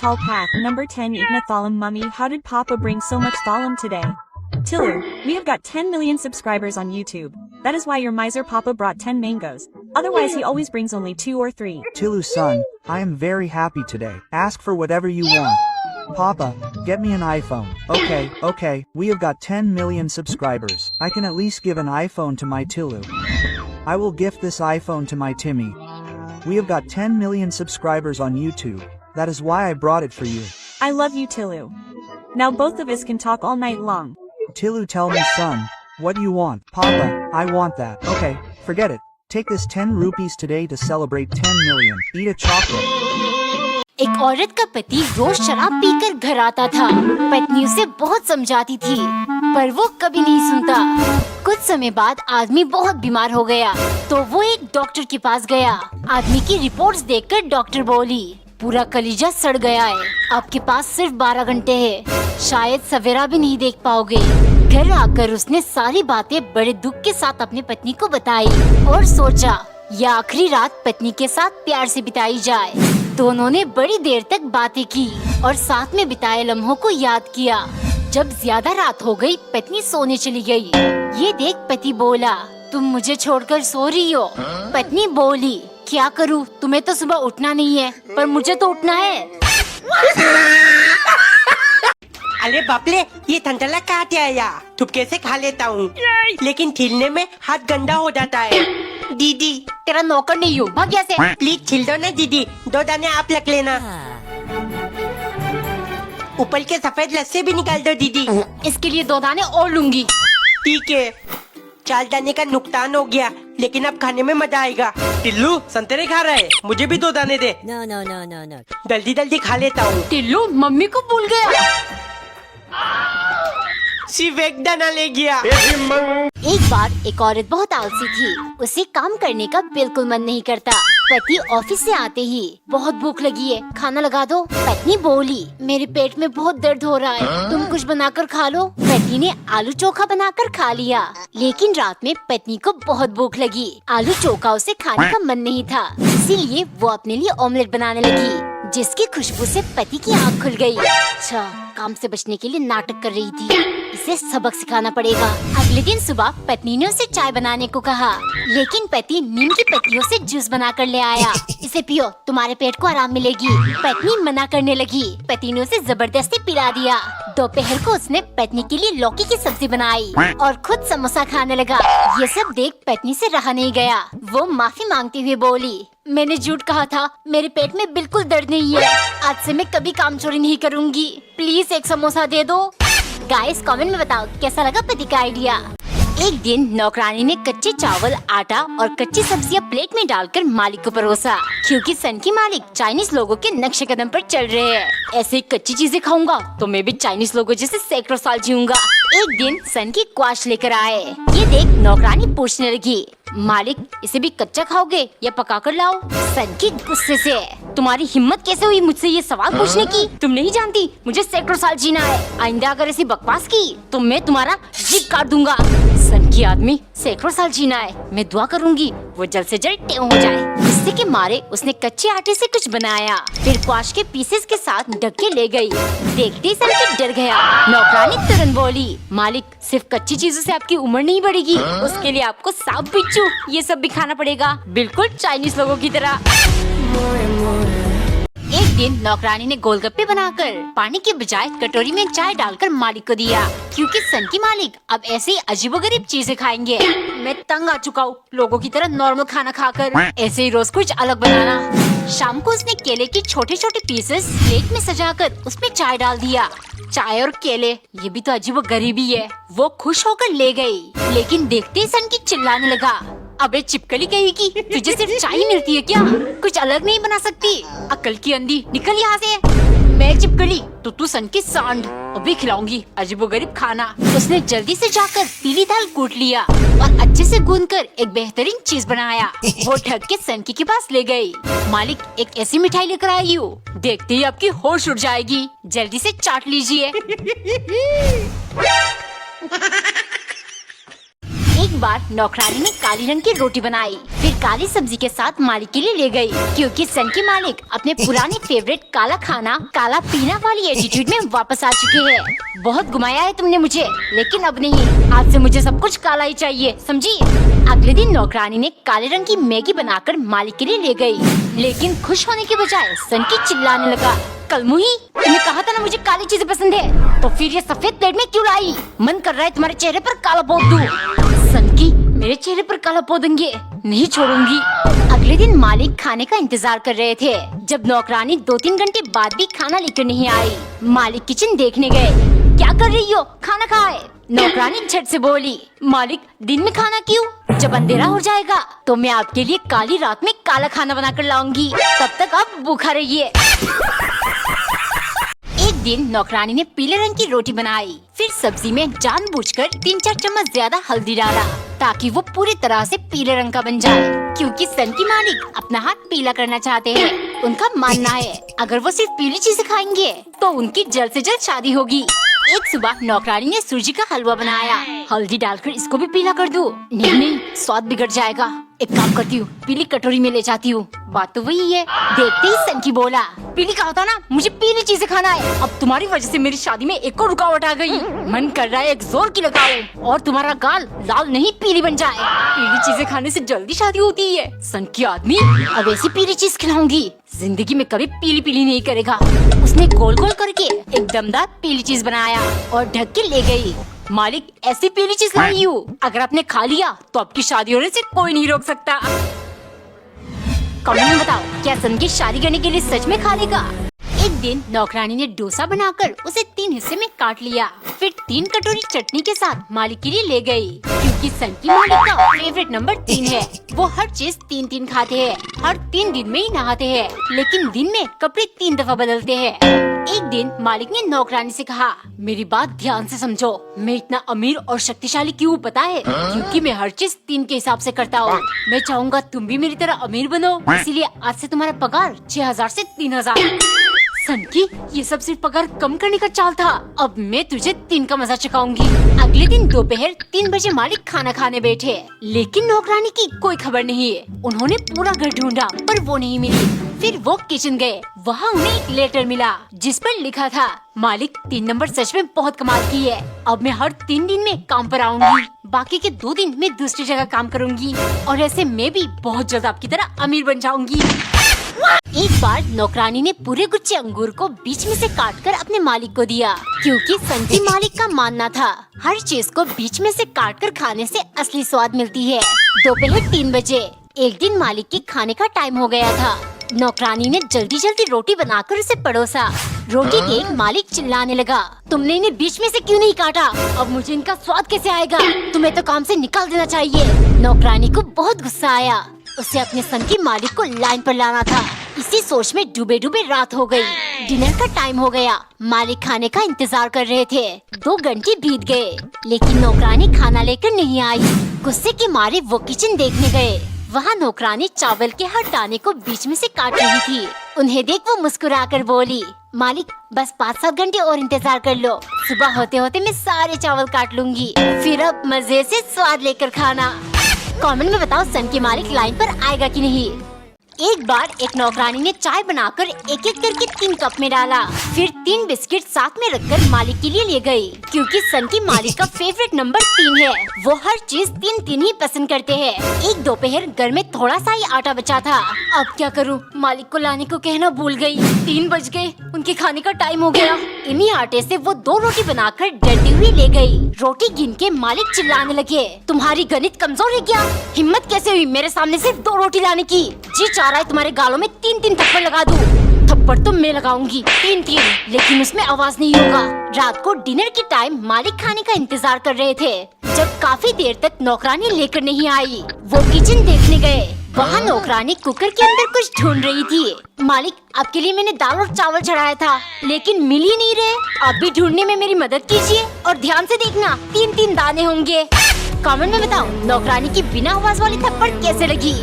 tall path. Number 10 Eat Thalam. Mummy, how did Papa bring so much thalam today? Tilu, we have got 10 million subscribers on YouTube. That is why your miser Papa brought 10 mangoes. Otherwise he always brings only 2 or 3. Tilu son, I am very happy today. Ask for whatever you want. Papa, get me an iPhone. Okay, we have got 10 million subscribers. I can at least give an iPhone to my Tilu. I will gift this iPhone to my Timmy. We have got 10 million subscribers on YouTube. That is why I brought it for you. I love you, Tilu. Now both of us can talk all night long. Tilu, tell me son, what do you want? Papa, I want that. Okay, forget it. Take this 10 rupees today to celebrate 10 million. Eat a chocolate. एक औरत का पति रोज शराब पीकर घर आता था। पत्नी उसे बहुत समझाती थी, पर वो कभी नहीं सुनता। कुछ समय बाद आदमी बहुत बीमार हो गया, तो वो एक डॉक्टर के पास गया। आदमी की रिपोर्ट्स देखकर डॉक्टर बोली, पूरा कलीजा सड़ गया है, आपके पास सिर्फ 12 घंटे है, शायद सवेरा भी नहीं देख पाओगे। घर आकर उसने सारी बातें बड़े दुख के साथ अपनी पत्नी को बताई और सोचा यह आखिरी रात पत्नी के साथ प्यार से बिताई जाए। दोनों ने बड़ी देर तक बातें की और साथ में बिताए लम्हों को याद किया। जब ज्यादा रात हो गई, पत्नी सोने चली गई। ये देख पति बोला, तुम मुझे छोड़कर सो रही हो। पत्नी बोली, क्या करूं, तुम्हें तो सुबह उठना नहीं है, पर मुझे तो उठना है। अरे बापले, ये ठंडला कहाँ से आया? थुपके से खा लेता हूँ, लेकिन छीलने में हाथ गंदा हो जाता है। दीदी, तेरा नौकर नहीं हूँ, भाग यहाँ से। प्लीज छील दो ना दीदी, 2 दाने आप रख लेना। ऊपर के सफेद लस्से भी निकाल दो दीदी। इसके लिए 2 दाने और लूंगी। ठीक है, 4 दाने का नुकसान हो गया, लेकिन अब खाने में मजा आएगा। टिल्लू संतरे खा रहा है, मुझे भी 2 दाने दे। No. जल्दी जल्दी खा लेता हूँ। टिल्लू मम्मी को भूल गया। सिर्फ 1 दाना ले गया। एक बार एक औरत बहुत आलसी थी, उसे काम करने का बिल्कुल मन नहीं करता। पति ऑफिस से आते ही, बहुत भूख लगी है, खाना लगा दो। पत्नी बोली, मेरे पेट में बहुत दर्द हो रहा है, तुम कुछ बनाकर खा लो। पति ने आलू चोखा बनाकर खा लिया, लेकिन रात में पत्नी को बहुत भूख लगी। आलू चोखा उसे खाने का मन नहीं था, इसीलिए वो अपने लिए ऑमलेट बनाने लगी, जिसकी खुशबू से पति की आँख खुल गई। अच्छा, काम से बचने के लिए नाटक कर रही थी, इसे सबक सिखाना पड़ेगा। अगले दिन सुबह पत्नी ने उसे चाय बनाने को कहा, लेकिन पति नीम की पत्तियों से जूस बनाकर ले आया। इसे पियो, तुम्हारे पेट को आराम मिलेगी। पत्नी मना करने लगी, पति ने उसे जबरदस्ती पिला दिया। दोपहर को उसने पत्नी के लिए लौकी की सब्जी बनाई और खुद समोसा खाने लगा। ये सब देख पत्नी से रहा नहीं गया, वो माफी मांगते हुए बोली, मैंने झूठ कहा था, मेरे पेट में बिल्कुल दर्द नहीं है, आज से मैं कभी काम चोरी नहीं करूँगी, प्लीज एक समोसा दे दो। गाइस कमेंट में बताओ कैसा लगा पति का आइडिया। एक दिन नौकरानी ने कच्चे चावल, आटा और कच्ची सब्जियां प्लेट में डालकर मालिक को परोसा, क्योंकि सन की मालिक चाइनीज लोगों के नक्शे कदम पर चल रहे हैं। ऐसे कच्ची चीजें खाऊंगा तो मैं भी चाइनीज लोगों जैसे सैकड़ों साल जीऊंगा। एक दिन सन की क्वाश लेकर आए, ये देख नौकरानी पूछने लगी, मालिक इसे भी कच्चा खाओगे या पका कर लाओ? सन की गुस्से से, तुम्हारी हिम्मत कैसे हुई मुझसे ये सवाल पूछने की? तुम नहीं जानती मुझे सैकड़ों साल जीना है, आइंदा अगर ऐसी बकवास की तो मैं तुम्हारा जीभ काट दूंगा। सन की आदमी, सैकड़ों साल जीना है, मैं दुआ करूंगी वो जल्द से जल्द टेढ़ हो जाए। गुस्से के मारे उसने कच्चे आटे से कुछ बनाया, फिर क्वाश के पीसेस के साथ ढक के ले गई। देखते ही सन की डर गया। नौकरानी तुरंत बोली, मालिक सिर्फ कच्ची चीजों से आपकी उम्र नहीं बढ़ेगी, उसके लिए आपको सांप, बिच्छू ये सब भी खाना पड़ेगा, बिल्कुल चाइनीज लोगों की तरह। एक दिन नौकरानी ने गोलगप्पे बनाकर पानी के बजाय कटोरी में चाय डालकर मालिक को दिया, क्योंकि सन की मालिक अब ऐसे ही अजीबोगरीब चीजें खाएंगे। मैं तंग आ चुका हूँ लोगों की तरह नॉर्मल खाना खाकर, ऐसे ही रोज कुछ अलग बनाना। शाम को उसने केले के छोटे छोटे पीसेस प्लेट में सजाकर उसमें चाय डाल दिया। चाय और केले, ये भी तो अजीबोगरीब ही है। वो खुश होकर ले गई, लेकिन देखते ही सन की चिल्लाने लगा, अबे चिपकली कहेगी, तुझे सिर्फ चाय मिलती है क्या? कुछ अलग नहीं बना सकती? अकल की अंधी, निकल यहाँ से। मैं चिपकली तो तू सन की सांड, अभी खिलाऊंगी अजीबोगरीब खाना। उसने जल्दी से जाकर पीली दाल कूट लिया और अच्छे से गूंदकर एक बेहतरीन चीज बनाया। वो ढक के सनकी के पास ले गई। मालिक एक ऐसी मिठाई लेकर आई हूँ, देखते ही आपकी होश उड़ जाएगी, जल्दी से चाट लीजिए। एक एक बार नौकरानी ने काली रंग की रोटी बनाई, फिर काली सब्जी के साथ मालिक के लिए ले गई, क्योंकि सन की मालिक अपने पुराने फेवरेट काला खाना काला पीना वाली एटीट्यूड में वापस आ चुके हैं। बहुत घुमाया है तुमने मुझे, लेकिन अब नहीं, आज से मुझे सब कुछ काला ही चाहिए, समझी? अगले दिन नौकरानी ने काले रंग की मैगी बनाकर मालिक के लिए ले गई, लेकिन खुश होने के बजाय सन की चिल्लाने लगा, कलमुही, तुमने कहा था ना मुझे काली चीजें पसंद है, तो फिर ये सफेद प्लेट में क्यों लाई? मन कर रहा है तुम्हारे चेहरे पर काला पोत दूं। सन की, मेरे चेहरे पर काला पोतेंगे, नहीं छोड़ूंगी। अगले दिन मालिक खाने का इंतजार कर रहे थे, जब नौकरानी 2-3 घंटे बाद भी खाना लेकर नहीं आई। मालिक किचन देखने गए। क्या कर रही हो, खाना खाए। नौकरानी झट से बोली, मालिक दिन में खाना क्यों? जब अंधेरा हो जाएगा तो मैं आपके लिए काली रात में काला खाना बनाकर लाऊंगी, तब तक आप भूखा रहिए। एक दिन नौकरानी ने पीले रंग की रोटी बनाई, फिर सब्जी में जानबूझकर 3-4 चम्मच ज्यादा हल्दी डाला, ताकि वो पूरी तरह से पीले रंग का बन जाए, क्योंकि सन की मालिक अपना हाथ पीला करना चाहते हैं। उनका मानना है अगर वो सिर्फ पीली चीजें खाएंगे तो उनकी जल्द से जल्द शादी होगी। एक सुबह नौकरानी ने सूजी का हलवा बनाया, हल्दी डालकर इसको भी पीला कर दूं। नहीं, स्वाद बिगड़ जाएगा। एक काम करती हूँ, पीली कटोरी में ले जाती हूँ। बात तो वही है। देखते ही सन की बोला, पीली कहा था ना, मुझे पीली चीजें खाना है। अब तुम्हारी वजह से मेरी शादी में एक और रुकावट आ गई। मन कर रहा है एक जोर की लगाओ और तुम्हारा गाल लाल नहीं पीली बन जाए। पीली चीजें खाने से जल्दी शादी होती है। सन की आदमी, अब ऐसी पीली चीज खिलाऊंगी, जिंदगी में कभी पीली पीली नहीं करेगा। उसने गोल गोल करके एक दमदार पीली चीज बनाया और ढक के ले गई। मालिक, ऐसी पीली चीज लाई हूँ, अगर आपने खा लिया तो आपकी शादी होने से कोई नहीं रोक सकता। कमेंट में बताओ, क्या सन की शादी करने के लिए सच में खा लेगा? एक दिन नौकरानी ने डोसा बनाकर उसे 3 हिस्से में काट लिया, फिर 3 कटोरी चटनी के साथ मालिक के लिए ले गई, क्योंकि सन की मालिक का फेवरेट नंबर 3 है। वो हर चीज 3-3 खाते हैं, हर 3 दिन में ही नहाते हैं, लेकिन दिन में कपड़े 3 दफा बदलते हैं। एक दिन मालिक ने नौकरानी से कहा, मेरी बात ध्यान से समझो, मैं इतना अमीर और शक्तिशाली क्यों पता है? क्योंकि मैं हर चीज 3 के हिसाब से करता हूँ। मैं चाहूँगा तुम भी मेरी तरह अमीर बनो, इसीलिए आज से तुम्हारा पगार 6000 से 3000। सन की, ये सब सिर्फ पगार कम करने का चाल था। अब मैं तुझे 3 का मजा चखाऊंगी। अगले दिन दोपहर 3 बजे मालिक खाना खाने बैठे, लेकिन नौकरानी की कोई खबर नहीं है। उन्होंने पूरा घर ढूंढा पर वो नहीं मिली। फिर वो किचन गए, वहाँ उन्हें एक लेटर मिला जिस पर लिखा था, मालिक 3 नंबर सच में बहुत कमाल की है। अब मैं हर 3 दिन में काम पर आऊंगी, बाकी के 2 दिन मैं दूसरी जगह काम करूंगी, और ऐसे मैं भी बहुत जल्द आपकी तरह अमीर बन जाऊंगी। एक बार नौकरानी ने पूरे गुच्छे अंगूर को बीच में से काटकर अपने मालिक को दिया, क्योंकि सन की मालिक का मानना था हर चीज को बीच में से काटकर खाने से असली स्वाद मिलती है। दोपहर 3 बजे एक दिन मालिक के खाने का टाइम हो गया था। नौकरानी ने जल्दी जल्दी रोटी बनाकर उसे परोसा। रोटी देख मालिक चिल्लाने लगा, तुमने इन्हें बीच में से क्यों नहीं काटा? अब मुझे इनका स्वाद कैसे आएगा? तुम्हें तो काम से निकाल देना चाहिए। नौकरानी को बहुत गुस्सा आया। उसे अपने सन की मालिक को लाइन पर लाना था। इसी सोच में डूबे डूबे रात हो गई। डिनर का टाइम हो गया। मालिक खाने का इंतजार कर रहे थे। 2 घंटे बीत गए, लेकिन नौकरानी खाना लेकर नहीं आई। गुस्से के मारे वो किचन देखने गए। वहाँ नौकरानी चावल के हर दाने को बीच में से काट रही थी। उन्हें देख वो मुस्कुराकर बोली, मालिक बस 5-7 घंटे और इंतजार कर लो, सुबह होते होते मैं सारे चावल काट लूंगी, फिर अब मजे से स्वाद लेकर खाना। कमेंट में बताओ, सन की मालिक लाइन पर आएगा कि नहीं? एक बार एक नौकरानी ने चाय बनाकर एक एक करके 3 कप में डाला, फिर 3 बिस्किट साथ में रखकर मालिक के लिए ले गई, क्योंकि सन की मालिक का फेवरेट नंबर 3 है। वो हर चीज 3-3 ही पसंद करते हैं। एक दोपहर घर में थोड़ा सा ही आटा बचा था। अब क्या करूं? मालिक को लाने को कहना भूल गई। 3 बज गए, उनके खाने का टाइम हो गया। इन्हीं आटे से वो 2 रोटी बनाकर डरती हुई ले गई। रोटी गिन के मालिक चिल्लाने लगे, तुम्हारी गणित कमजोर है क्या? हिम्मत कैसे हुई मेरे सामने सिर्फ 2 रोटी लाने की? जी चाह रहा है तुम्हारे गालों में 3-3 थप्पड़ लगा दूं। थप्पड़ तो मैं लगाऊंगी 3-3, लेकिन उसमें आवाज नहीं होगा। रात को डिनर के टाइम मालिक खाने का इंतजार कर रहे थे, जब काफी देर तक नौकरानी लेकर नहीं आई। वो किचन देखने गए। वहाँ नौकरानी कुकर के अंदर कुछ ढूंढ रही थी। मालिक, आपके लिए मैंने दाल और चावल चढ़ाया था, लेकिन मिल ही नहीं रहे। आप भी ढूंढने में मेरी मदद कीजिए और ध्यान से देखना 3-3 दाने होंगे। कमेंट में बताओ, नौकरानी की बिना आवाज वाली थप्पड़ कैसे लगी?